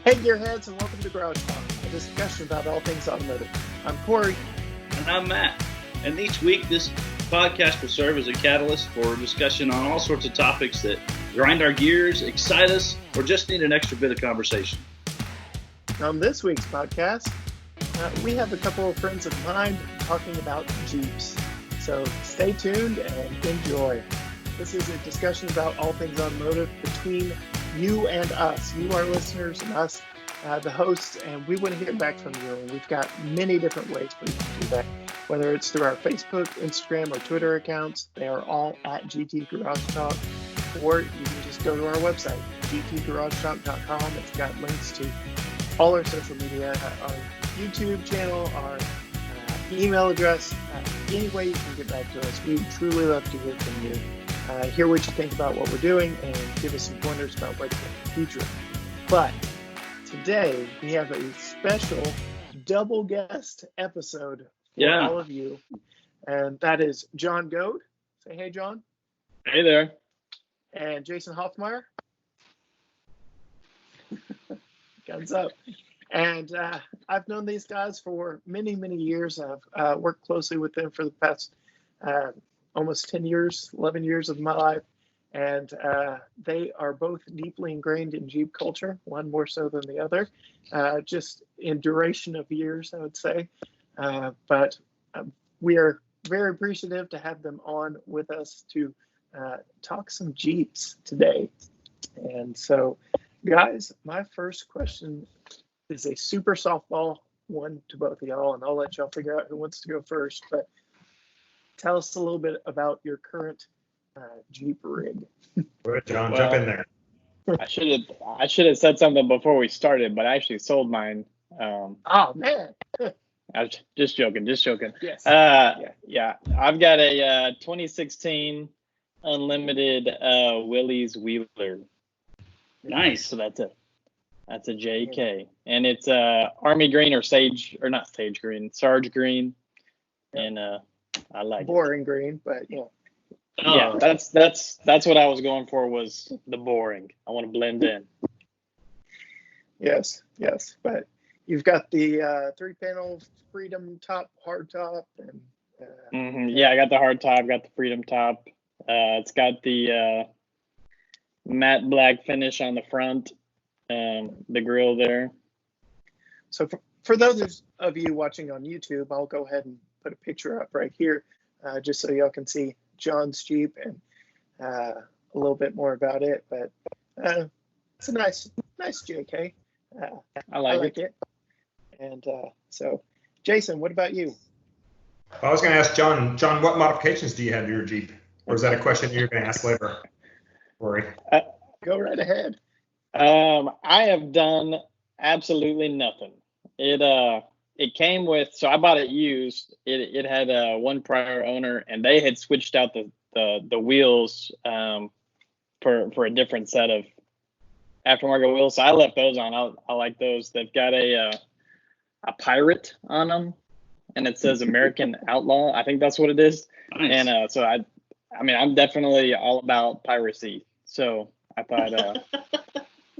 Hey gearheads, and welcome to Garage Talk, a discussion about all things automotive. I'm Cory. And I'm Matt. And each week, this podcast will serve as a catalyst for discussion on all sorts of topics that grind our gears, excite us, or just need an extra bit of conversation. On this week's podcast, we have a couple of friends of mine talking about Jeeps. So stay tuned and enjoy. This is a discussion about all things automotive between you and us, you, our listeners, and us, the hosts, and we want to hear back from you. And we've got many different ways for you to do that, whether it's through our Facebook, Instagram, or Twitter accounts. They are all at GT Garage Talk, or you can just go to our website, gtgaragetalk.com. It's got links to all our social media, our YouTube channel, our email address, any way you can get back to us. We truly love to hear from you. Hear what you think about what we're doing and give us some pointers about what to do in the future. But today we have a special double guest episode for all of you, and that is John Goad. Say hey, John. Hey there. And Jason Hoffmeyer. Guns up. And I've known these guys for many, many years. I've worked closely with them for the past almost 10 years, 11 years of my life. And they are both deeply ingrained in Jeep culture, one more so than the other, just in duration of years, I would say. But we are very appreciative to have them on with us to talk some Jeeps today. And so, guys, my first question is a super softball one to both of y'all, and I'll let y'all figure out who wants to go first. But tell us a little bit about your current Jeep rig. Go ahead, John, jump in there. I should have said something before we started, but I actually sold mine. Oh man! I was just joking. Yes. Yeah. I've got a 2016 Unlimited Willys Wheeler. Nice. So that's a JK, and it's Army green or sage, or not sage green, Sarge green, and I like boring green, but yeah. Yeah, that's what I was going for, was the boring. I want to blend in. Yes, but you've got the 3-panel Freedom top, hard top, and Yeah, I got the hard top, got the Freedom top. It's got the matte black finish on the front, the grill there. So for those of you watching on YouTube, I'll go ahead and put a picture up right here, just so y'all can see John's Jeep and a little bit more about it. But it's a nice JK. I like it. And so, Jason, what about you? Well, I was going to ask John, what modifications do you have to your Jeep? Or is that a question you're going to ask later, Cory? Go right ahead. I have done absolutely nothing. It came with, so I bought it used. It had one prior owner, and they had switched out the wheels for a different set of aftermarket wheels. So I left those on. I like those. They've got a pirate on them, and it says American Outlaw. I think that's what it is. Nice. And so I mean, I'm definitely all about piracy. So I thought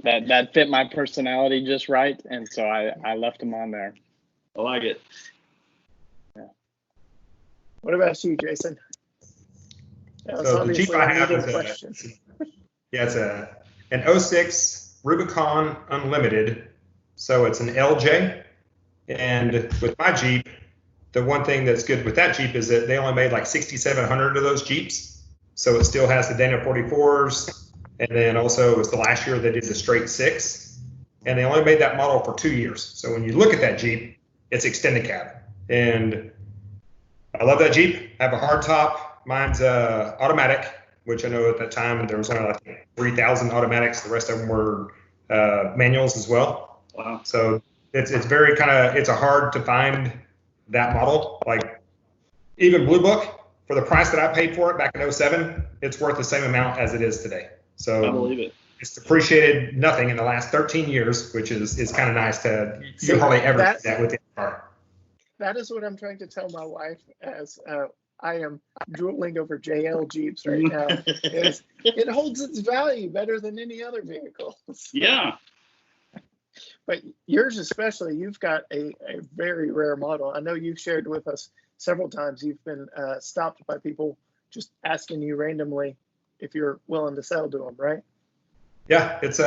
that fit my personality just right, and so I left them on there. I like it. Yeah. What about you, Jason? So the Jeep I have is it's an 06 Rubicon Unlimited. So it's an LJ. And with my Jeep, the one thing that's good with that Jeep is that they only made like 6,700 of those Jeeps. So it still has the Dana 44s. And then also it was the last year they did the straight 6. And they only made that model for 2 years. So when you look at that Jeep, it's extended cab. And I love that Jeep. I have a hard top. Mine's automatic, which I know at that time there was only like 3,000 automatics. The rest of them were manuals as well. Wow. So it's very it's a hard to find that model. Like even Blue Book, for the price that I paid for it back in 07, it's worth the same amount as it is today. So I believe it. It's depreciated nothing in the last 13 years, which is kind of nice to you hardly ever see that with the car. That is what I'm trying to tell my wife as I am drooling over JL Jeeps right now. It holds its value better than any other vehicles. Yeah. But yours especially, you've got a very rare model. I know you've shared with us several times. You've been stopped by people just asking you randomly if you're willing to sell to them, right? Yeah, it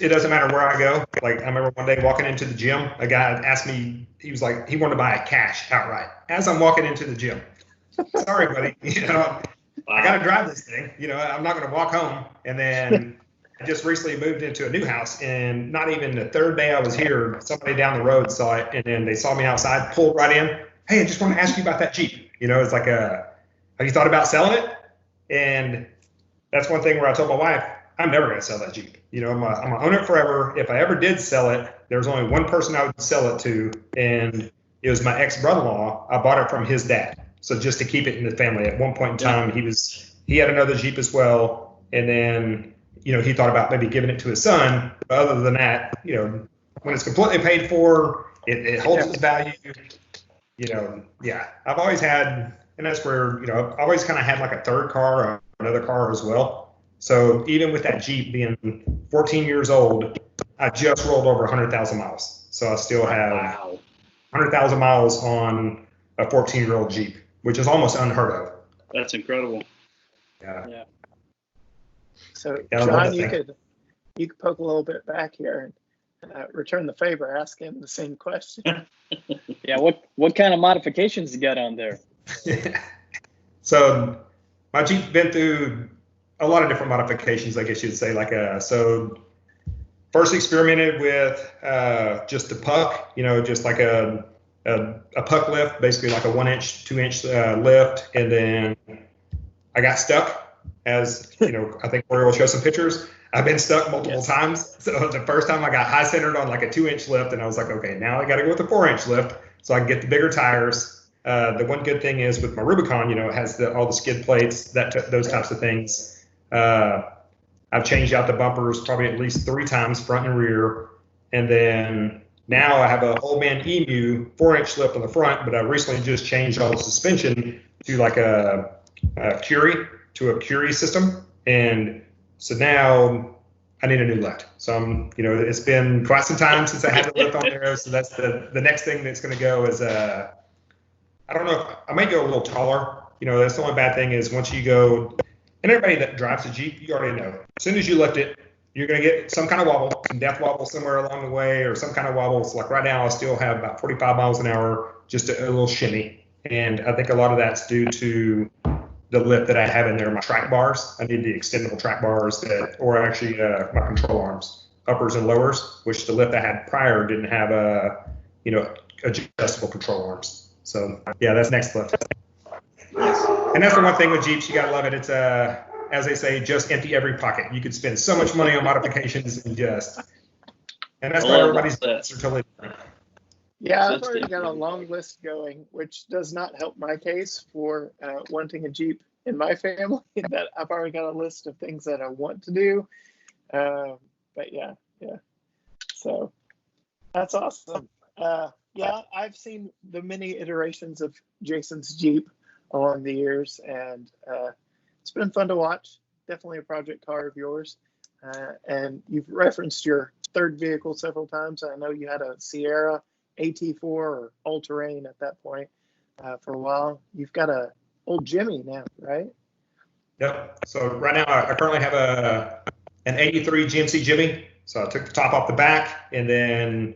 doesn't matter where I go. Like I remember one day walking into the gym, a guy asked me, he was like, he wanted to buy it cash outright as I'm walking into the gym. Sorry, buddy, I got to drive this thing. I'm not going to walk home. And then I just recently moved into a new house, and not even the third day I was here, somebody down the road saw it, and then they saw me outside, pulled right in. Hey, I just want to ask you about that Jeep. It's like have you thought about selling it? And that's one thing where I told my wife, I'm never going to sell that Jeep. I'm going to own it forever. If I ever did sell it, there's only one person I would sell it to, and it was my ex-brother-in-law. I bought it from his dad. So just to keep it in the family. At one point in time, he had another Jeep as well, and then he thought about maybe giving it to his son. But other than that, when it's completely paid for, it holds its value. I've always had, and that's where I've always kind of had like a third car or another car as well. So even with that Jeep being 14 years old, I just rolled over 100,000 miles. So I still have 100,000 miles on a 14-year-old Jeep, which is almost unheard of. That's incredible. Yeah. So John, you could poke a little bit back here and return the favor, ask him the same question. Yeah. What kind of modifications you got on there? So my Jeep's been through a lot of different modifications, I guess you'd say. So first experimented with just the puck, just like a puck lift, basically like a 1-inch, 2-inch lift, and then I got stuck. As I think Corey will show some pictures. I've been stuck multiple times. So the first time I got high centered on like a 2-inch lift, and I was like, okay, now I got to go with a 4-inch lift so I can get the bigger tires. The one good thing is with my Rubicon, it has all the skid plates, those types of things. I've changed out the bumpers probably at least 3 times, front and rear, and then now I have a Old Man Emu 4-inch lift on the front, but I recently just changed all the suspension to like a Curie system, and so now I need a new lift. So it's been quite some time since I had the lift on there. So that's the next thing that's going to go is I don't know if I might go a little taller. That's the only bad thing is once you go, and everybody that drives a Jeep, you already know, as soon as you lift it, you're going to get some kind of wobble, some depth wobble somewhere along the way, or some kind of wobble. So like right now, I still have about 45 miles an hour, just a little shimmy, and I think a lot of that's due to the lift that I have in there, my track bars. I need the extendable track bars or actually my control arms, uppers and lowers, which the lift I had prior didn't have adjustable control arms. So yeah, that's next lift. And that's the one thing with Jeeps, you gotta love it. It's as they say, just empty every pocket. You could spend so much money on modifications and that's why everybody's Jeeps are totally different. Yeah, I've already got a long list going, which does not help my case for wanting a Jeep in my family. That I've already got a list of things that I want to do. But yeah. So that's awesome. I've seen the many iterations of Jason's Jeep along the years, and it's been fun to watch. Definitely a project car of yours. And you've referenced your third vehicle several times. I know you had a Sierra AT4 or all-terrain at that point for a while. You've got a old Jimmy now, right? Yep. So right now I currently have an 83 GMC Jimmy. So I took the top off the back and then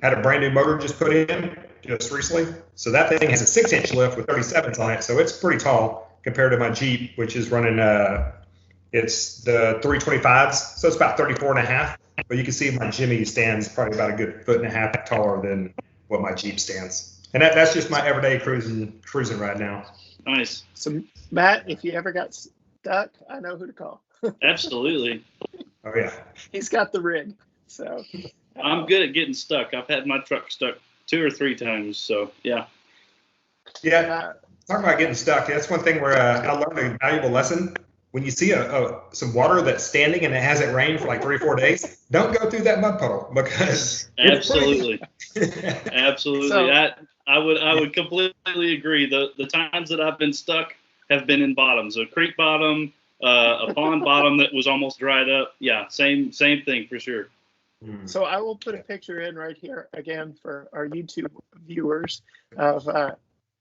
had a brand new motor just put in just recently. So that thing has a 6-inch lift with 37s on it. So it's pretty tall compared to my Jeep, which is running it's the 325s. So it's about 34 and a half. But you can see my Jimmy stands probably about a good 1.5 feet taller than what my Jeep stands. And that's just my everyday cruising right now. Nice. So, Matt, if you ever got stuck, I know who to call. Absolutely. Oh, yeah. He's got the rig. So I'm good at getting stuck. I've had my truck stuck 2 or 3 times. So, yeah. Yeah. Talking about getting stuck, that's one thing where I learned a valuable lesson. When you see some water that's standing and it hasn't rained for like 3 or 4 days, don't go through that mud puddle because absolutely, absolutely. So, I would completely agree. The times that I've been stuck have been in bottoms, a creek bottom, a pond bottom that was almost dried up. Yeah, same thing for sure. So I will put a picture in right here again for our YouTube viewers of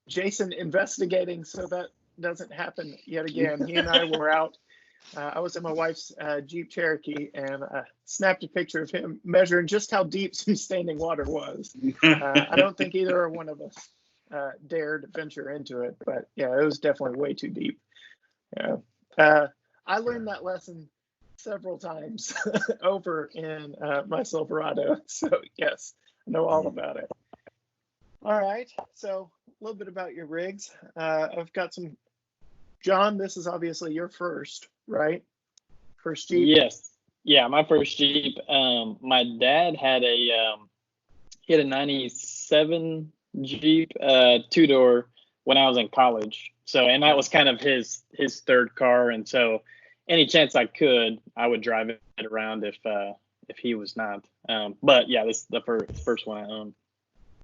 Jason investigating so that doesn't happen yet again. He and I were out. I was in my wife's Jeep Cherokee and snapped a picture of him measuring just how deep some standing water was. I don't think either one of us dared venture into it, but yeah, it was definitely way too deep. Yeah. I learned that lesson several times over in my Silverado. So yes, I know all about it. All right, so a little bit about your rigs. I've got some. John, this is obviously your first, right? First Jeep. Yes. Yeah, my first Jeep. My dad had he had a 97 Jeep, 2-door when I was in college. So, and that was kind of his third car. And so any chance I could, I would drive it around if he was not. But yeah, this is the first one I own.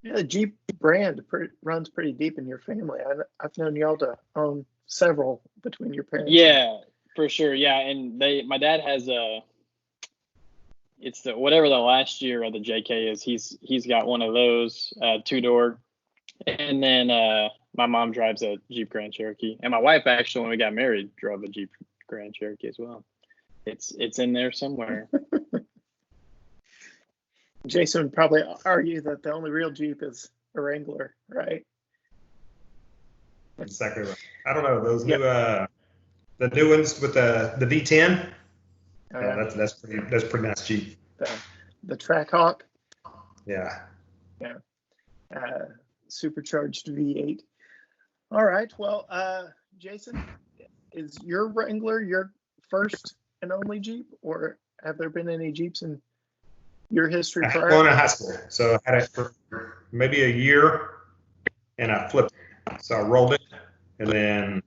Yeah, the Jeep brand runs pretty deep in your family. I've known y'all to own several between your parents. Yeah, for sure. Yeah, and my dad has it's whatever the last year of the JK is. He's got one of those 2-door, and then my mom drives a Jeep Grand Cherokee, and my wife actually, when we got married, drove a Jeep Grand Cherokee as well. It's in there somewhere. Jason would probably argue that the only real Jeep is a Wrangler, right? Exactly right. I don't know those new the new ones with the V10. That's pretty nice Jeep. The Trackhawk. Yeah. Yeah. Supercharged V8. All right. Well, Jason, is your Wrangler your first and only Jeep, or have there been any Jeeps in your history? I had one in high school, so I had it for maybe a year, and I flipped it. So I rolled it, and then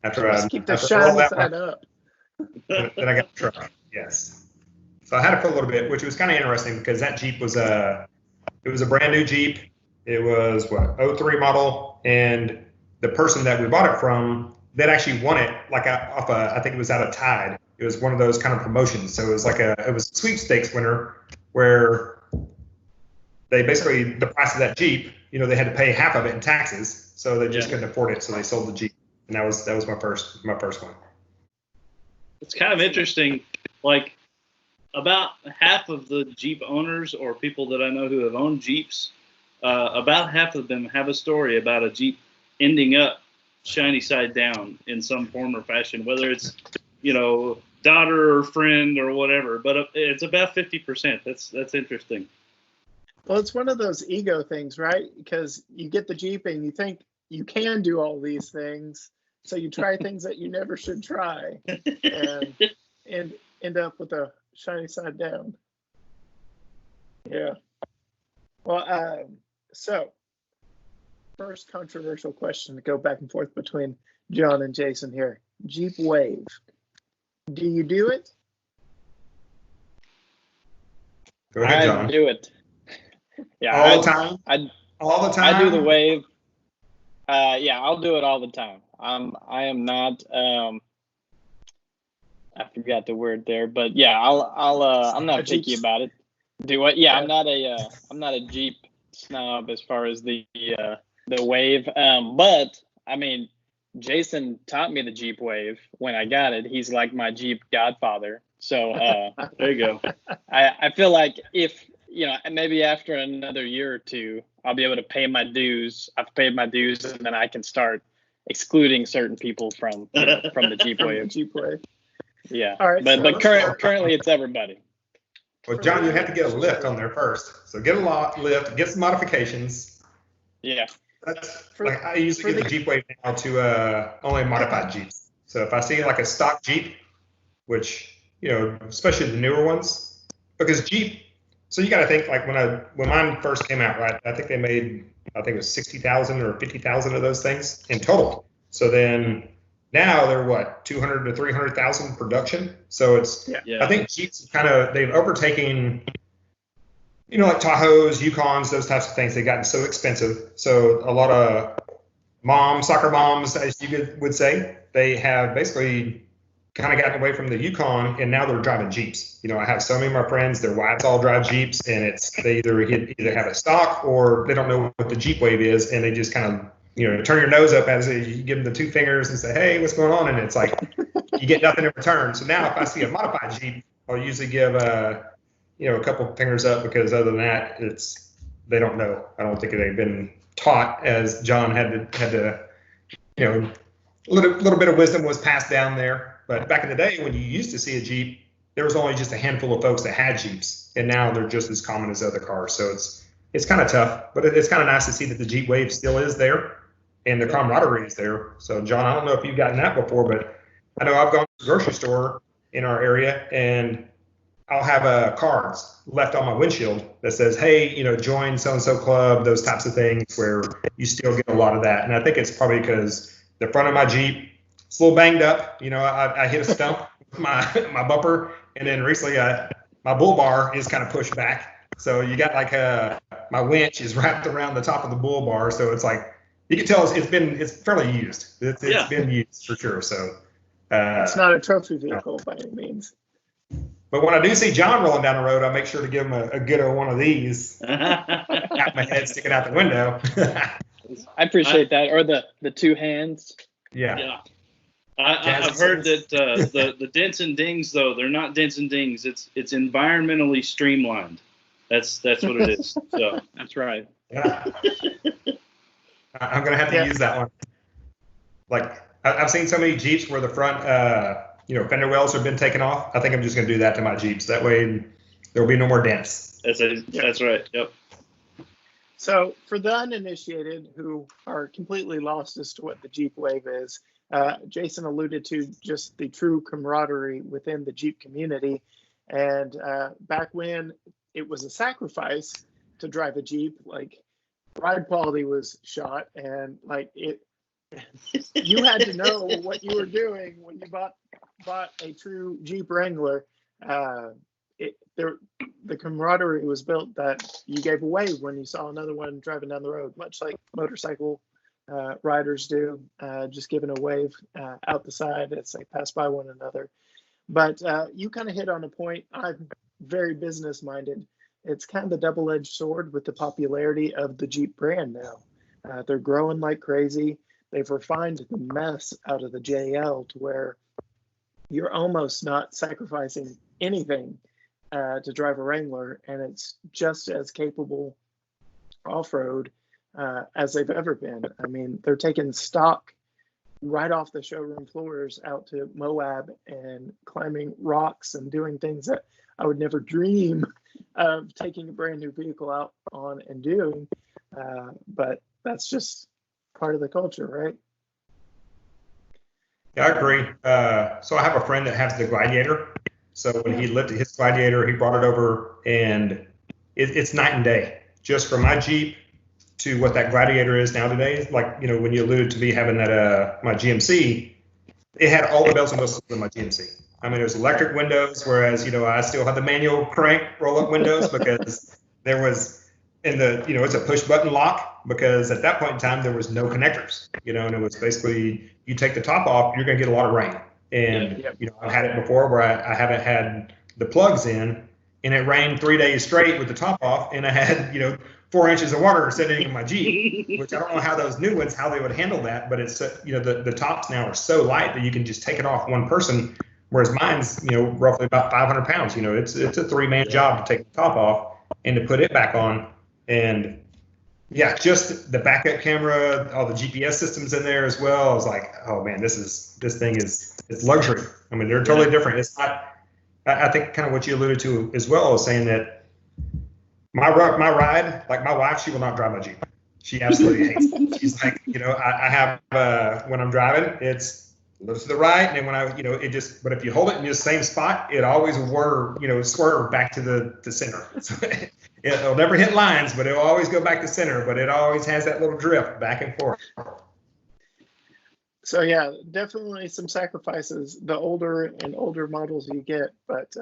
after I keep the shiny side up. Then I got the truck. Yes. So I had it for a little bit, which was kind of interesting because that Jeep was a brand new Jeep. It was 03 model, and the person that we bought it from, that actually won it I think it was out of Tide. It was one of those kind of promotions. So it was a sweepstakes winner where they basically, the price of that Jeep, they had to pay half of it in taxes, so they just couldn't afford it, so they sold the Jeep, and that was my first one. It's kind of interesting. Like, about half of the Jeep owners or people that I know who have owned Jeeps, about half of them have a story about a Jeep ending up shiny side down in some form or fashion, whether it's, daughter or friend or whatever. But it's about 50%. That's interesting. Well, it's one of those ego things, right? Because you get the Jeep and you think you can do all these things, so you try things that you never should try, and end up with a shiny side down. Yeah. Well, so first controversial question to go back and forth between John and Jason here. Jeep Wave. Do you do it? Go ahead, John. I do it. Yeah. All the time? All the time? I do the Wave. Yeah, I'll do it all the time. I am not. I forgot the word there, but yeah, I'm not picky about it. Do what? Yeah, I'm not a Jeep snob as far as the Wave. But I mean, Jason taught me the Jeep Wave when I got it. He's like my Jeep godfather. So there you go. I feel like if maybe after another year or two, I'll be able to pay my dues. I've paid my dues, and then I can start excluding certain people from the Jeep Wave. Jeep Wave. Yeah. All right. But currently it's everybody. Well, John, you have to get a lift on there first. So get a lift, get some modifications. Yeah. I usually get the Jeep Wave now to only modified Jeeps. So if I see like a stock Jeep, which especially the newer ones, because Jeep. So you got to think like when mine first came out, right? I think it was 60,000 or 50,000 of those things in total. So then now they're 200 to 300,000 production. So it's I think Jeeps they've overtaken, like Tahoes, Yukons, those types of things. They've gotten so expensive. So a lot of soccer moms, as you would say, they have basically kind of gotten away from the Yukon, and now they're driving Jeeps. I have so many of my friends, their wives all drive Jeeps, and they either have a stock or they don't know what the Jeep Wave is, and they just kind of turn your nose up as you give them the two fingers and say, hey, what's going on? And it's like you get nothing in return. So now if I see a modified Jeep, I'll usually give a couple fingers up, because other than that, they don't know. I don't think they've been taught, as John had to a little bit of wisdom was passed down there. But back in the day, when you used to see a Jeep, there was only just a handful of folks that had Jeeps, and now they're just as common as other cars. So it's kind of tough, but it's kind of nice to see that the Jeep Wave still is there, and the camaraderie is there. So John, I don't know if you've gotten that before, but I know I've gone to the grocery store in our area, and I'll have cards left on my windshield that says, hey, join so-and-so club, those types of things, where you still get a lot of that. And I think it's probably because the front of my Jeep, it's a little banged up. I hit a stump with my bumper, and then recently my bull bar is kind of pushed back. So you got my winch is wrapped around the top of the bull bar. So it's like, you can tell it's fairly used. It's been used for sure. So it's not a trophy vehicle by any means. But when I do see John rolling down the road, I make sure to give him a good old one of these. Got my head sticking out the window. I appreciate that. Or the two hands. Yeah. I've heard that the dents and dings, though, they're not dents and dings. It's environmentally streamlined. That's what it is. So that's right. Yeah. I'm gonna have to use that one. Like I've seen so many Jeeps where the front fender wells have been taken off. I think I'm just gonna do that to my Jeeps. That way there will be no more dents. That's right. Yep. So for the uninitiated who are completely lost as to what the Jeep Wave is, Jason alluded to just the true camaraderie within the Jeep community. And back when it was a sacrifice to drive a Jeep, like ride quality was shot, and you had to know what you were doing when you bought a true Jeep Wrangler. The camaraderie was built that you gave away when you saw another one driving down the road, much like motorcycle riders do, just giving a wave out the side as they pass by one another. But you kind of hit on a point. I'm very business minded. It's kind of the double-edged sword with the popularity of the Jeep brand now. They're growing like crazy. They've refined the mess out of the JL to where you're almost not sacrificing anything to drive a Wrangler, and it's just as capable off-road as they've ever been. I mean, they're taking stock right off the showroom floors out to Moab and climbing rocks and doing things that I would never dream of taking a brand new vehicle out on and doing. But that's just part of the culture, right? Yeah, I agree. So I have a friend that has the Gladiator. So when he lifted his Gladiator, he brought it over, and it's night and day. Just from my Jeep to what that Gladiator is now today. Like, when you alluded to me having that my GMC, it had all the bells and whistles in my GMC. I mean, it was electric windows, whereas, I still have the manual crank roll-up windows because there was, it's a push-button lock, because at that point in time, there was no connectors, and it was basically, you take the top off, you're going to get a lot of rain. And, I've had it before where I haven't had the plugs in, and it rained 3 days straight with the top off, and I had, 4 inches of water sitting in my Jeep, which I don't know how those new ones, how they would handle that, but it's, the tops now are so light that you can just take it off one person, whereas mine's, roughly about 500 pounds. It's a 3-man job to take the top off and to put it back on. And yeah, just the backup camera, all the GPS systems in there as well. I was like, oh man, this thing is, it's luxury. I mean, they're totally different. It's not, I think kind of what you alluded to as well is saying that my ride, like my wife, she will not drive my Jeep. She absolutely hates it. She's like, I have, when I'm driving, it's looks to the right, and then when I, it just, but if you hold it in the same spot, it always will swerve back to the center. So it'll never hit lines, but it'll always go back to center, but it always has that little drift back and forth. So yeah, definitely some sacrifices the older and older models you get, but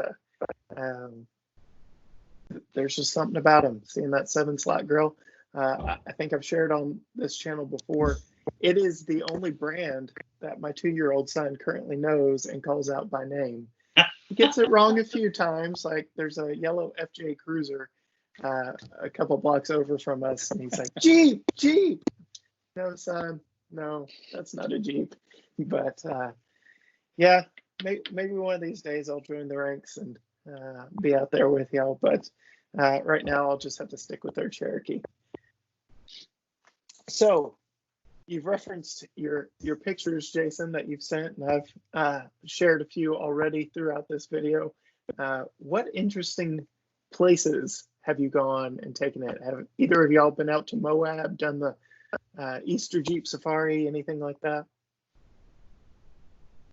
there's just something about them. Seeing that 7-slot grill, I think I've shared on this channel before. it is the only brand that my 2-year-old son currently knows and calls out by name. He gets it wrong a few times. Like there's a yellow FJ Cruiser a couple blocks over from us, and he's like, Jeep, Jeep. No, son, no, that's not a Jeep. But yeah, maybe one of these days I'll join the ranks and be out there with y'all. But right now I'll just have to stick with their Cherokee. So you've referenced your pictures, Jason, that you've sent, and I've shared a few already throughout this video. What interesting places have you gone and taken it? Have either of y'all been out to Moab, done the Easter Jeep Safari, anything like that?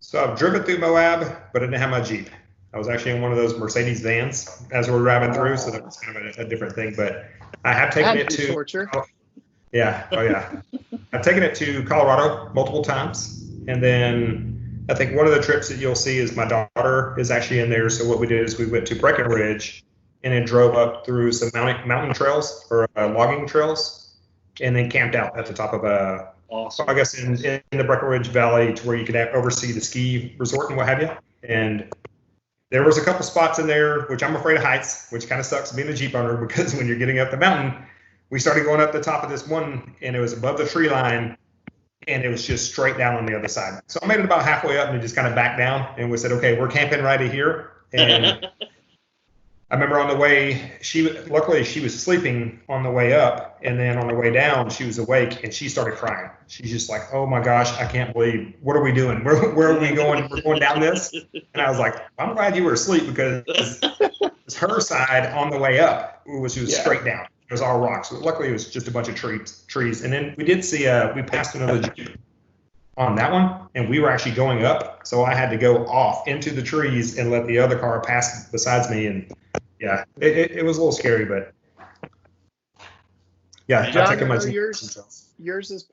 So I've driven through Moab, but I didn't have my Jeep. I was actually in one of those Mercedes vans as we were driving through, so that was kind of a different thing. But I have taken it to torture. Yeah. Oh, yeah. I've taken it to Colorado multiple times. And then I think one of the trips that you'll see is my daughter is actually in there. So what we did is we went to Breckenridge and then drove up through some mountain trails or logging trails and then camped out at the top of awesome. I guess in the Breckenridge Valley to where you could oversee the ski resort and what have you. And there was a couple spots in there, which I'm afraid of heights, which kind of sucks being a Jeep owner because when you're getting up the mountain, we started going up the top of this one, and it was above the tree line, and it was just straight down on the other side. So I made it about halfway up, and it just kind of backed down, and we said, okay, we're camping right here. And I remember on the way, luckily she was sleeping on the way up, and then on the way down, she was awake, and she started crying. She's just like, oh my gosh, I can't believe, what are we doing? Where are we going? We're going down this? And I was like, I'm glad you were asleep because it's her side on the way up, which was straight down. It was all rocks. So luckily, it was just a bunch of trees. And then we did see, we passed another Jeep on that one, and we were actually going up. So I had to go off into the trees and let the other car pass besides me. And yeah, it was a little scary, but yeah. John, I know yours is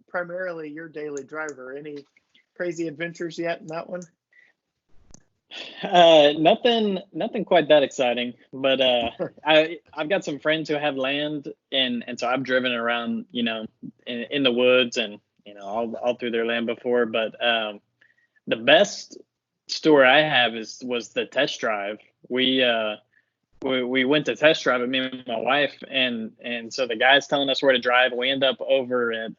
primarily your daily driver. Any crazy adventures yet in that one? Nothing quite that exciting, but I've got some friends who have land, and so I've driven around, in the woods and all through their land before. But the best story I have was the test drive. We went to test drive with me and my wife, and so the guy's telling us where to drive. We end up over at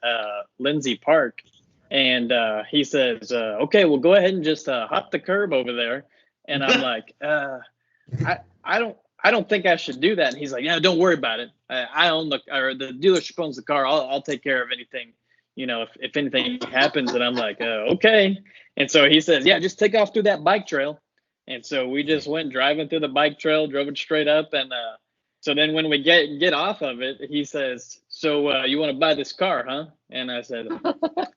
Lindsay Park. And he says, okay, well, go ahead and just hop the curb over there. And I'm like, I don't think I should do that. And he's like, yeah, don't worry about it. I own the dealership owns the car. I'll take care of anything, if anything happens. And I'm like, okay. And so he says, yeah, just take off through that bike trail. And so we just went driving through the bike trail, drove it straight up. And so then when we get off of it, he says, so you want to buy this car, huh? And I said,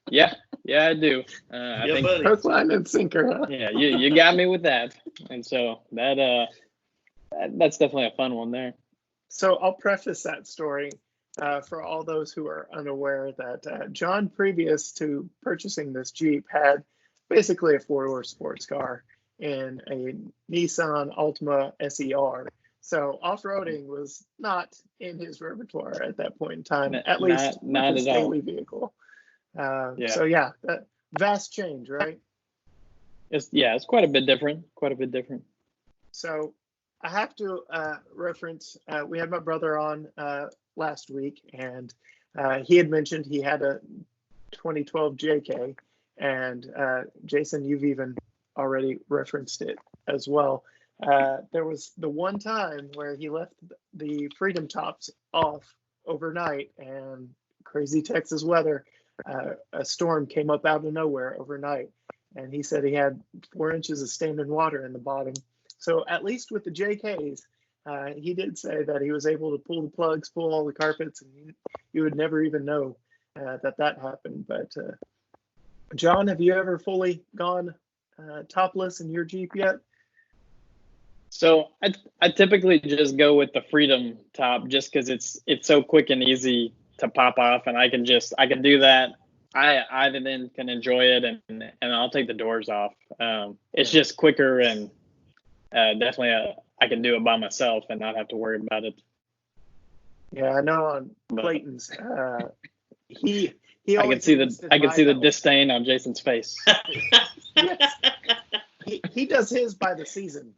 yeah, I do. I think hook, line, and sinker, huh? Yeah, you got me with that. And so that's definitely a fun one there. So I'll preface that story for all those who are unaware that John, previous to purchasing this Jeep, had basically a 4-door sports car and a Nissan Altima SER. So off-roading was not in his repertoire at that point in time, at least not his daily vehicle. So yeah, vast change, right? It's quite a bit different. So I have to reference, we had my brother on last week, and he had mentioned he had a 2012 JK, and Jason, you've even already referenced it as well. There was the one time where he left the Freedom Tops off overnight, and crazy Texas weather, a storm came up out of nowhere overnight, and he said he had 4 inches of standing water in the bottom. So at least with the JKs, he did say that he was able to pull the plugs, pull all the carpets, and you would never even know that happened. But John, have you ever fully gone topless in your Jeep yet? So I typically just go with the Freedom Top just because it's so quick and easy to pop off, and I can do that. I then can enjoy it, and I'll take the doors off. It's just quicker, and definitely I can do it by myself and not have to worry about it. Yeah, I know on Clayton's, he I can see the disdain on Jason's face. Yes. He does his by the season.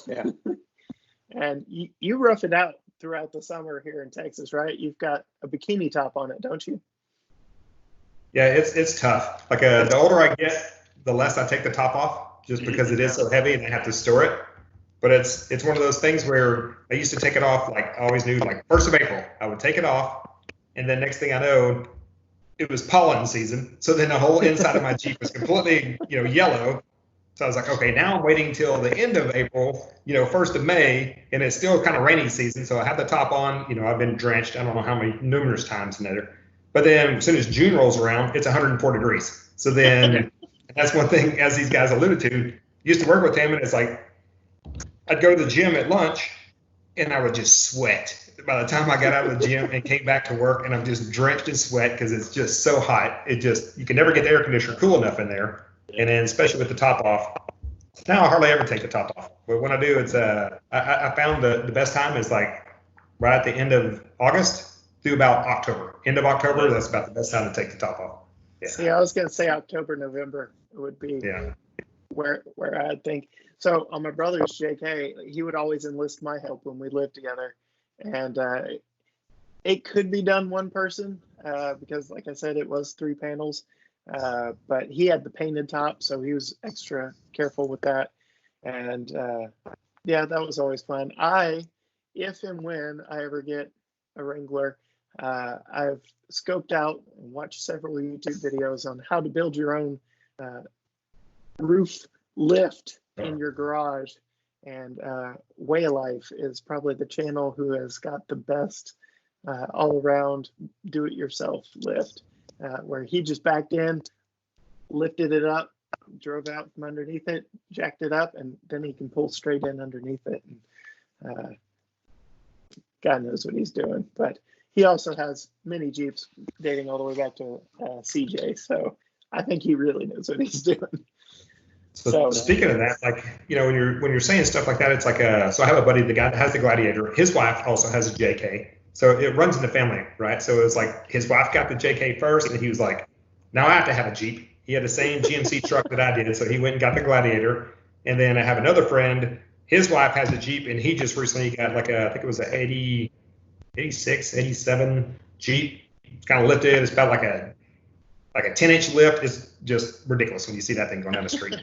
Yeah. And you rough it out throughout the summer here in Texas, right? You've got a bikini top on it, don't you? Yeah, it's tough. Like the older I get, the less I take the top off, just because it is so heavy and I have to store it. But it's one of those things where I used to take it off, like I always knew, like 1st of April, I would take it off, and then next thing I know, it was pollen season. So then the whole inside of my Jeep was completely, yellow. So I was like, okay, now I'm waiting till the end of April, 1st of May, and it's still kind of rainy season. So I have the top on, I've been drenched, I don't know how many, numerous times in there. But then as soon as June rolls around, it's 104 degrees. So then that's one thing, as these guys alluded to, used to work with him, and it's like, I'd go to the gym at lunch and I would just sweat. By the time I got out of the gym and came back to work, and I'm just drenched in sweat because it's just so hot. You can never get the air conditioner cool enough in there. And then especially with the top off. Now I hardly ever take the top off. But when I do, it's I found the best time is like right at the end of August through about October. End of October, that's about the best time to take the top off. Yeah. See, I was going to say October, November would be where I think. So on my brother's JK, he would always enlist my help when we lived together. And it could be done one person because, like I said, it was 3 panels. But he had the painted top, so he was extra careful with that. And that was always fun. If and when I ever get a Wrangler, I've scoped out and watched several YouTube videos on how to build your own roof lift in your garage. And Way of Life is probably the channel who has got the best all-around do-it-yourself lift, where he just backed in, lifted it up, drove out from underneath it, jacked it up, and then he can pull straight in underneath it. And, God knows what he's doing. But he also has many Jeeps dating all the way back to CJ, so I think he really knows what he's doing. So speaking of that, like, when you're saying stuff like that, it's like so I have a buddy, the guy that has the Gladiator. His wife also has a JK, so it runs in the family, right? So it's like his wife got the JK first, and he was like, now I have to have a Jeep. He had the same GMC truck that I did, so he went and got the Gladiator. And then I have another friend, his wife has a Jeep, and he just recently got I think it was an 86, 87 Jeep. It's kind of lifted. It's about like a 10-inch lift. Is just ridiculous when you see that thing going down the street.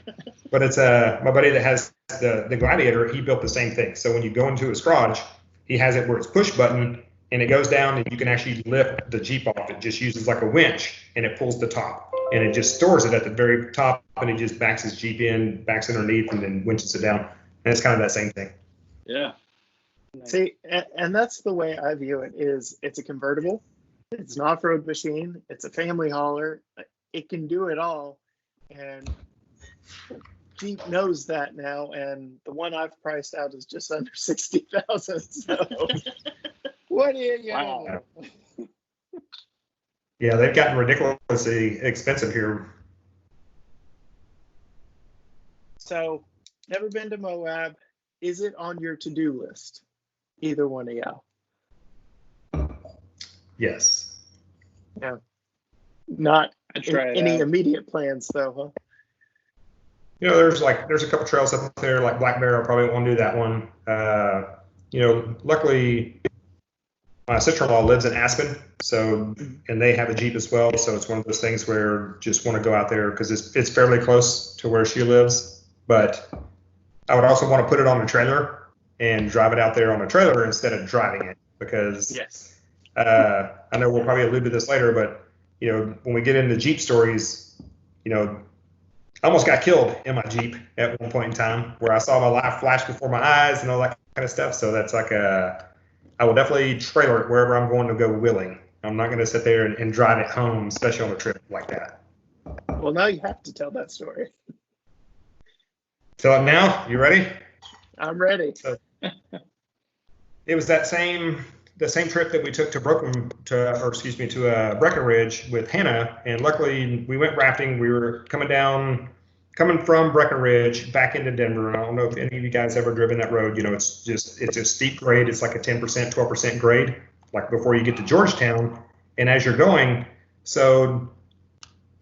But it's my buddy that has the Gladiator. He built the same thing. So when you go into his garage, he has it where it's push button, and it goes down, and you can actually lift the Jeep off. It just uses like a winch, and it pulls the top, and it just stores it at the very top, and it just backs his Jeep in, backs underneath, and then winches it down. And it's kind of that same thing. Yeah. See, and that's the way I view it. It's a convertible. It's an off-road machine. It's a family hauler. It can do it all. And Jeep knows that now. And the one I've priced out is just under 60,000. So what do you Wow. Yeah, they've gotten ridiculously expensive here. So, never been to Moab. Is it on your to-do list? Either one of y'all. Yes. Yeah. Not any out. immediate plans, though, huh? There's a couple trails up there, like Black Bear. I probably won't do that one. Luckily, my sister-in-law lives in Aspen, and they have a Jeep as well. So it's one of those things where just want to go out there because it's fairly close to where she lives. But I would also want to put it on a trailer and drive it out there on a trailer instead of driving it, because Yes. I know we'll probably allude to this later, but when we get into Jeep stories, I almost got killed in my Jeep at one point in time, where I saw my life flash before my eyes and all that kind of stuff. So that's like I will definitely trailer it wherever I'm going to go wheeling. I'm not going to sit there and drive it home, especially on a trip like that. Well, now you have to tell that story. Tell it now. You ready? I'm ready. So, it was the same trip that we took to Breckenridge with Hannah, and luckily we went rafting. We were coming from Breckenridge back into Denver. And I don't know if any of you guys ever driven that road. It's a steep grade. It's like a 10%, 12% grade, like before you get to Georgetown. And as you're going, So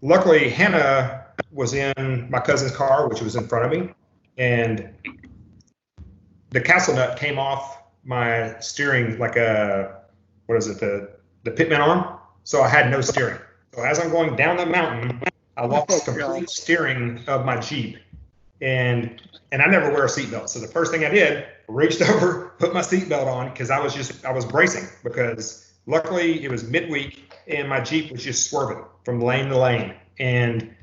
luckily, Hannah was in my cousin's car, which was in front of me, and the castle nut came off my steering like a, what is it, the pitman arm. So I had no steering. So as I'm going down the mountain, I lost complete steering of my Jeep, and I never wear a seatbelt. So the first thing I did, reached over, put my seatbelt on because I was bracing, because luckily it was midweek and my Jeep was just swerving from lane to lane. And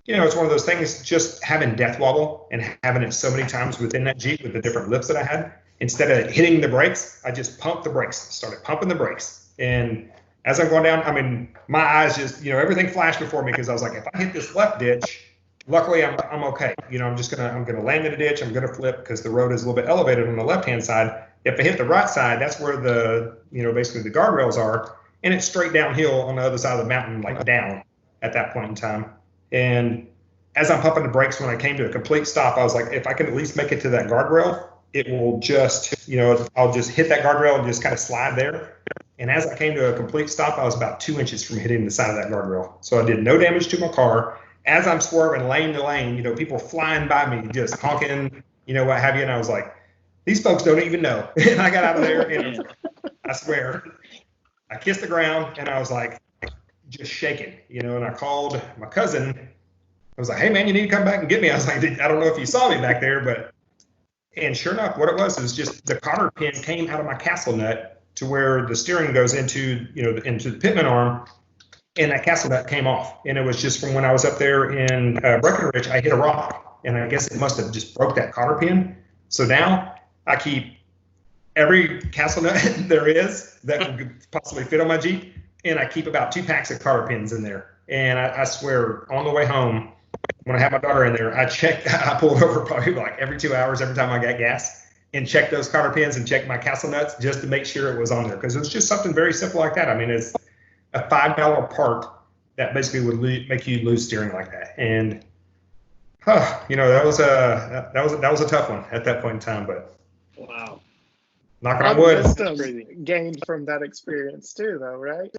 it's one of those things, just having death wobble and having it so many times within that Jeep with the different lifts that I had. Instead of hitting the brakes, I just pumped the brakes, started pumping the brakes. And as I'm going down, I mean, my eyes just, everything flashed before me, because I was like, if I hit this left ditch, luckily I'm okay. I'm going to land in a ditch. I'm going to flip because the road is a little bit elevated on the left-hand side. If I hit the right side, that's where the, basically the guardrails are. And it's straight downhill on the other side of the mountain, like down at that point in time. And as I'm pumping the brakes, when I came to a complete stop, I was like, if I can at least make it to that guardrail, it will just, I'll just hit that guardrail and just kind of slide there. And as I came to a complete stop, I was about 2 inches from hitting the side of that guardrail. So I did no damage to my car. As I'm swerving lane to lane, people flying by me, just honking, what have you. And I was like, these folks don't even know. And I got out of there, and I swear, I kissed the ground, and I was like, just shaking, and I called my cousin. I was like, hey, man, you need to come back and get me. I was like, I don't know if you saw me back there, and sure enough, what it was just the cotter pin came out of my castle nut to where the steering goes into, into the pitman arm, and that castle nut came off. And it was just from when I was up there in Breckenridge, I hit a rock, and I guess it must have just broke that cotter pin. So now I keep every castle nut there is that could possibly fit on my Jeep, and I keep about 2 packs of cotter pins in there. And I swear, on the way home, when I had my daughter in there, I pulled over probably like every 2 hours every time I got gas, and checked those cotter pins and checked my castle nuts just to make sure it was on there, because it was just something very simple like that. I mean, it's a $5 part that basically would make you lose steering like that. And that was a tough one at that point in time. But wow, knocking on wood. Wisdom gained from that experience too, though, right?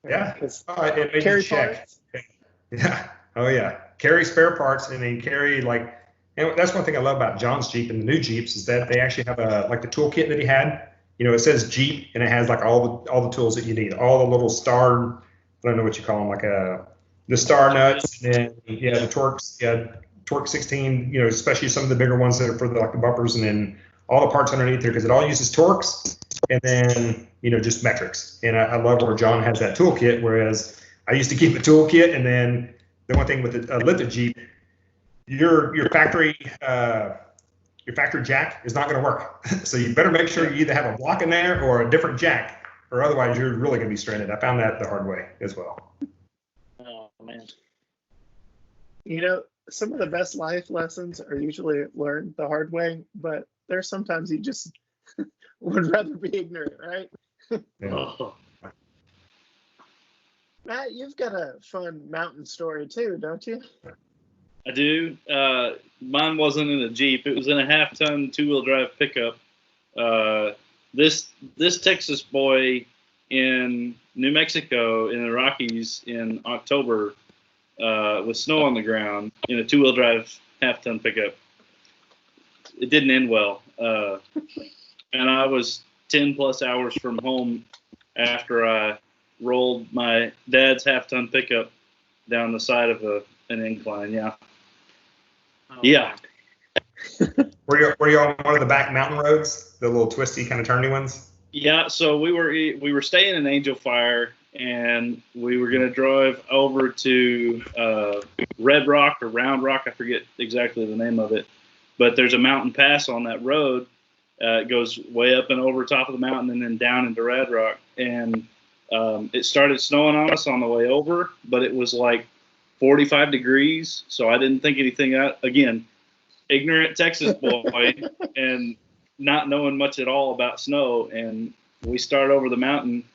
Yeah, it made you check. Parts. Yeah. Oh yeah, carry spare parts, and then carry and that's one thing I love about John's Jeep and the new Jeeps, is that they actually have the toolkit that he had. It says Jeep, and it has all the tools that you need, all the little star, I don't know what you call them, the star nuts, and then the Torx, Torx 16, especially some of the bigger ones that are for the bumpers, and then all the parts underneath there, because it all uses Torx, and then just metrics. And I love where John has that toolkit, whereas I used to keep a toolkit, and then the one thing with a lifted Jeep, your factory jack is not going to work. So you better make sure you either have a block in there or a different jack, or otherwise you're really going to be stranded. I found that the hard way as well. Oh man. Some of the best life lessons are usually learned the hard way, but there's sometimes you just would rather be ignorant, right? Yeah. Matt, you've got a fun mountain story too, don't you? I do. Mine wasn't in a Jeep. It was in a half-ton 2-wheel drive pickup. This Texas boy in New Mexico in the Rockies in October with snow on the ground in a 2-wheel drive half-ton pickup. It didn't end well. And I was 10-plus hours from home after I rolled my dad's half-ton pickup down the side of an incline. Yeah. Oh, yeah. Were you on one of the back mountain roads, the little twisty kind of turny ones? Yeah. So we were staying in Angel Fire, and we were going to drive over to Red Rock or Round Rock. I forget exactly the name of it, but there's a mountain pass on that road. It goes way up and over top of the mountain and then down into Red Rock. And it started snowing on us on the way over, but it was like 45 degrees. So I didn't think anything out. Again, ignorant Texas boy and not knowing much at all about snow. And we started over the mountain,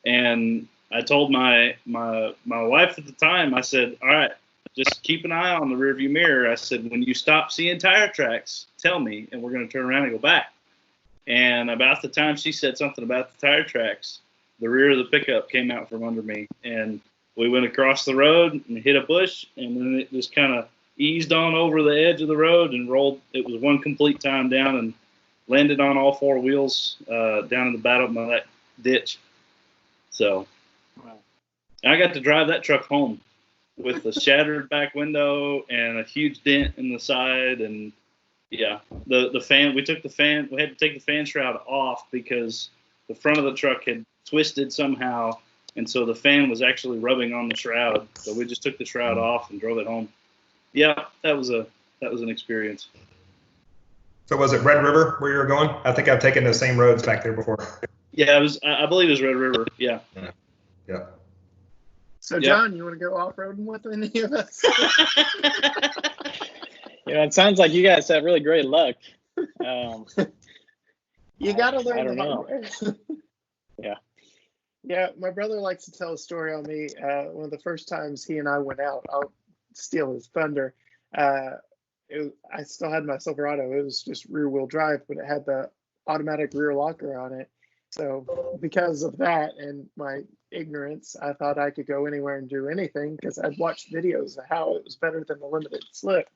and I told my wife at the time, I said, all right, just keep an eye on the rearview mirror. I said, when you stop seeing tire tracks, tell me, and we're going to turn around and go back. And about the time she said something about the tire tracks, the rear of the pickup came out from under me, and we went across the road and hit a bush, and then it just kind of eased on over the edge of the road and rolled. It was one complete time down and landed on all four wheels down in the bottom of that ditch. So I got to drive that truck home with a shattered back window and a huge dent in the side. And yeah, the fan, we had to take the fan shroud off because the front of the truck had twisted somehow. And so the fan was actually rubbing on the shroud. So we just took the shroud off and drove it home. Yeah, that was an experience. So was it Red River where you were going? I think I've taken those same roads back there before. Yeah, I believe it was Red River. Yeah. Yeah. So John, you want to go off-roading with any of us? It sounds like you guys have really great luck. You got to learn I don't the know. hard way. Yeah. Yeah, my brother likes to tell a story on me. One of the first times he and I went out, I'll steal his thunder. I still had my Silverado. It was just rear-wheel drive, but it had the automatic rear locker on it. So because of that and my ignorance, I thought I could go anywhere and do anything because I'd watched videos of how it was better than the limited slip.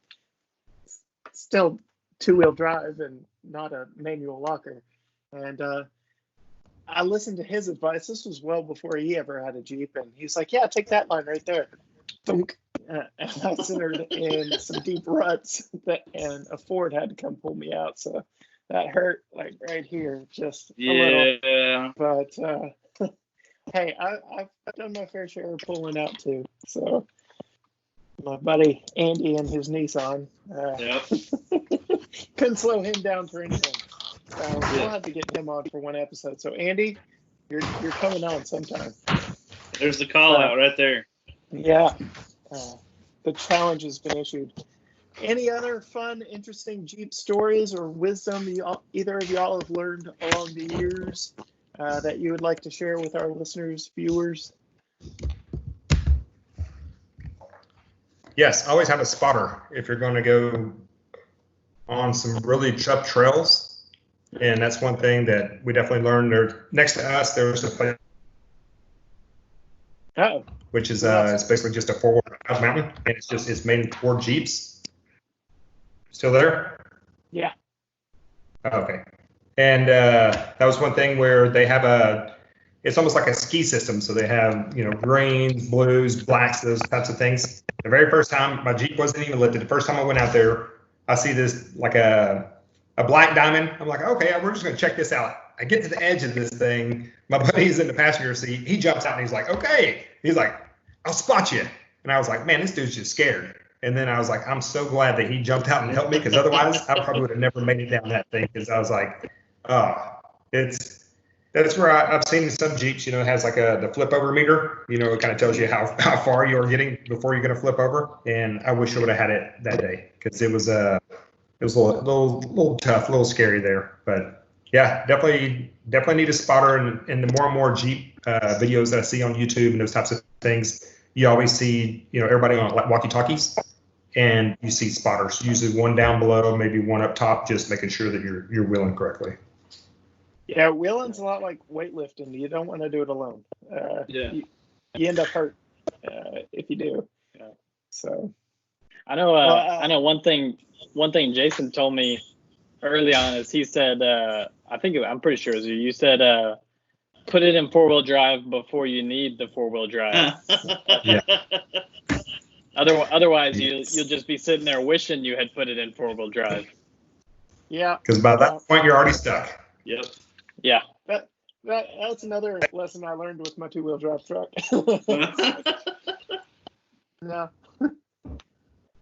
Still two-wheel drive and not a manual locker. And I listened to his advice. This was well before he ever had a Jeep. And he's like, yeah, take that line right there. Thunk. And I centered in some deep ruts and a Ford had to come pull me out. So that hurt like right here, just a little. But hey, I've done my fair share of pulling out too. So my buddy Andy and his Nissan couldn't slow him down for anything. So we'll have to get him on for one episode. So Andy, you're coming on sometime. There's the call out right there. Yeah. The challenge has been issued. Any other fun, interesting Jeep stories or wisdom either of y'all have learned along the years that you would like to share with our listeners, viewers? Yes, always have a spotter if you're going to go on some really tough trails. And that's one thing that we definitely learned. There, next to us, there's a place, which is it's basically just a four-wheel drive mountain, and it's made for Jeeps. Still there? Yeah. Okay. And that was one thing where they have it's almost like a ski system. So they have, greens, blues, blacks, those types of things. The very first time, my Jeep wasn't even lifted. The first time I went out there, I see this like a black diamond. I'm like, okay, we're just going to check this out. I get to the edge of this thing. My buddy's in the passenger seat. He jumps out and he's like, okay. He's like, I'll spot you. And I was like, man, this dude's just scared. And then I was like, I'm so glad that he jumped out and helped me, because otherwise I probably would have never made it down that thing, because I was like, that's where I've seen some Jeeps, it has like the flip over meter, it kind of tells you how far you're getting before you're going to flip over. And I wish I would have had it that day, because it was a little tough, a little scary there. But yeah, definitely need a spotter. And the more and more Jeep videos that I see on YouTube and those types of things, you always see, everybody on walkie-talkies, and you see spotters, usually one down below, maybe one up top, just making sure that you're wheeling correctly. Yeah, wheeling's a lot like weightlifting. You don't want to do it alone. You end up hurt if you do. So I know one thing Jason told me early on is he said, I'm pretty sure it was you said, put it in four-wheel drive before you need the four-wheel drive. Yeah. Otherwise, you'll just be sitting there wishing you had put it in four-wheel drive. Yeah. Because by that point, you're already stuck. Yep. Yeah. That's another lesson I learned with my two-wheel drive truck. No,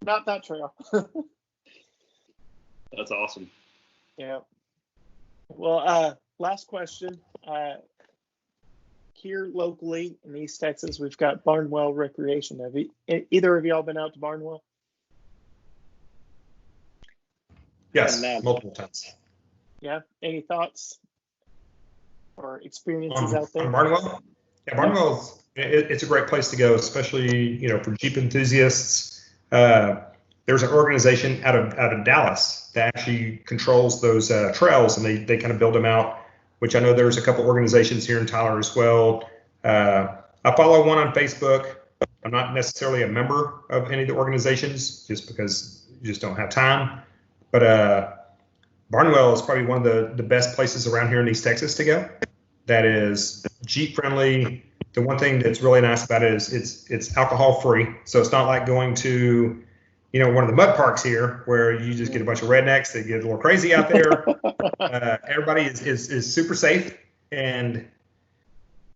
not that trail. That's awesome. Yeah. Well, last question. Here locally in East Texas, we've got Barnwell Recreation. Have either of y'all been out to Barnwell? Yes, multiple times. Yeah. Any thoughts or experiences out there? On Barnwell? Yeah, Barnwell's it's a great place to go, especially for Jeep enthusiasts. There's an organization out of Dallas that actually controls those trails, and they kind of build them out, which I know there's a couple organizations here in Tyler as well. I follow one on Facebook. I'm not necessarily a member of any of the organizations just because you just don't have time. But Barnwell is probably one of the best places around here in East Texas to go. That is Jeep friendly. The one thing that's really nice about it is it's alcohol free. So it's not like going to, one of the mud parks here where you just get a bunch of rednecks that get a little crazy out there. Everybody is super safe, and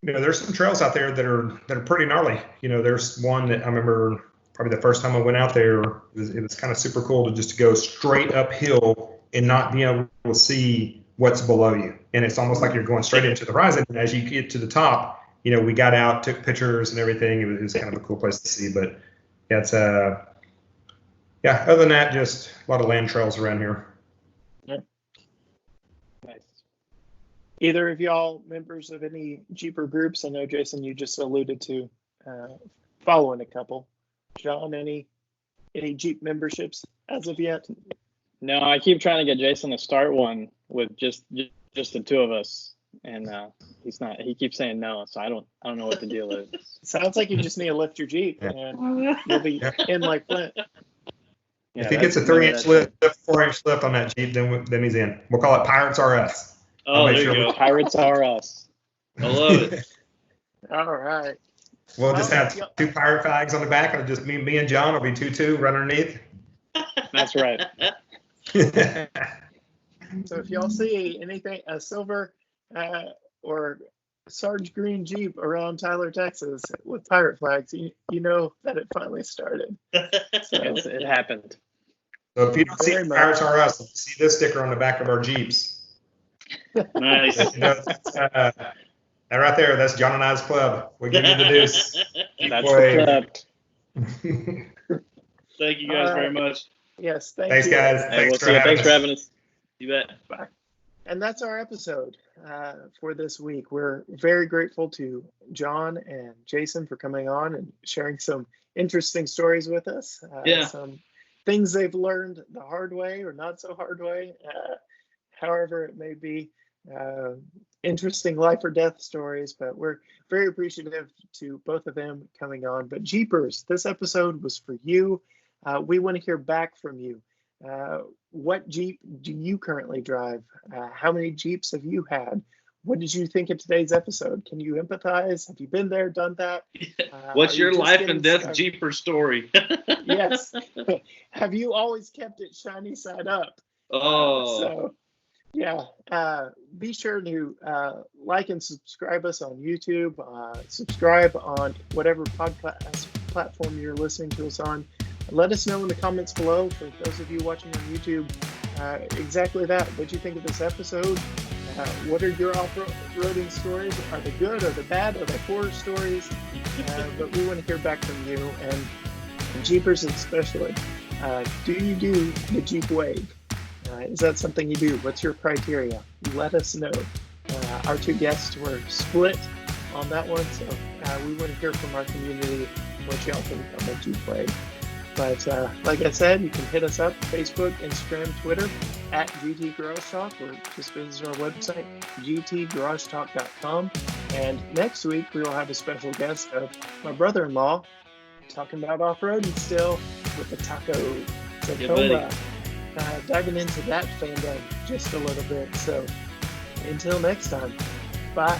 there's some trails out there that are pretty gnarly. There's one that I remember probably the first time I went out there. It was kind of super cool to go straight uphill and not be able to see what's below you, and it's almost like you're going straight into the horizon. And as you get to the top, we got out, took pictures and everything. It was kind of a cool place to see. But yeah, it's other than that, just a lot of land trails around here. Yeah. Nice. Either of y'all members of any Jeeper groups? I know, Jason, you just alluded to following a couple. John, any Jeep memberships as of yet? No, I keep trying to get Jason to start one with just the two of us, and he's not. He keeps saying no, so I don't know what the deal is. Sounds like you just need to lift your Jeep, and you'll be in like Flint. Yeah, if he gets a 3-inch lift, 4-inch lift on that Jeep, then he's in. We'll call it Pirates R Us. Oh, there you go. Pirates R Us. I love it. All right. We'll just have two pirate flags on the back, and just me and John will be 2-2 right underneath. That's right. So if y'all see anything, a silver or Sarge Green Jeep around Tyler, Texas with pirate flags, you know that it finally started. So it happened. So if you don't see Pirates R Us, see this sticker on the back of our Jeeps. Nice. That right there, that's John and I's club. We give you the deuce. That's the club. Thank you guys very much. Yes, thanks, guys. Thanks for having us. You bet. Bye. And that's our episode for this week. We're very grateful to John and Jason for coming on and sharing some interesting stories with us. Some things they've learned the hard way or not so hard way, however it may be. Interesting life or death stories, but we're very appreciative to both of them coming on. But Jeepers, this episode was for you. We want to hear back from you. What Jeep do you currently drive? How many Jeeps have you had? What did you think of today's episode? Can you empathize? Have you been there, done that? What's your life and death Jeeper story? Yes. Have you always kept it shiny side up? Be sure to like and subscribe us on YouTube. Subscribe on whatever podcast platform you're listening to us on. Let us know in the comments below, for those of you watching on YouTube, exactly that. What do you think of this episode? What are your off-roading stories? Are they good? Are they bad? Are they horror stories? But we want to hear back from you, and Jeepers especially. Do you do the Jeep Wave? Is that something you do? What's your criteria? Let us know. Our two guests were split on that one, so we want to hear from our community what y'all think on the Jeep Wave. But like I said, you can hit us up, Facebook, Instagram, Twitter, at GT Garage Talk, or just visit our website, gtgaragetalk.com. And next week, we will have a special guest of my brother-in-law, talking about off-roading still with the Taco Tacoma. Diving into that fandom just a little bit. So until next time, bye.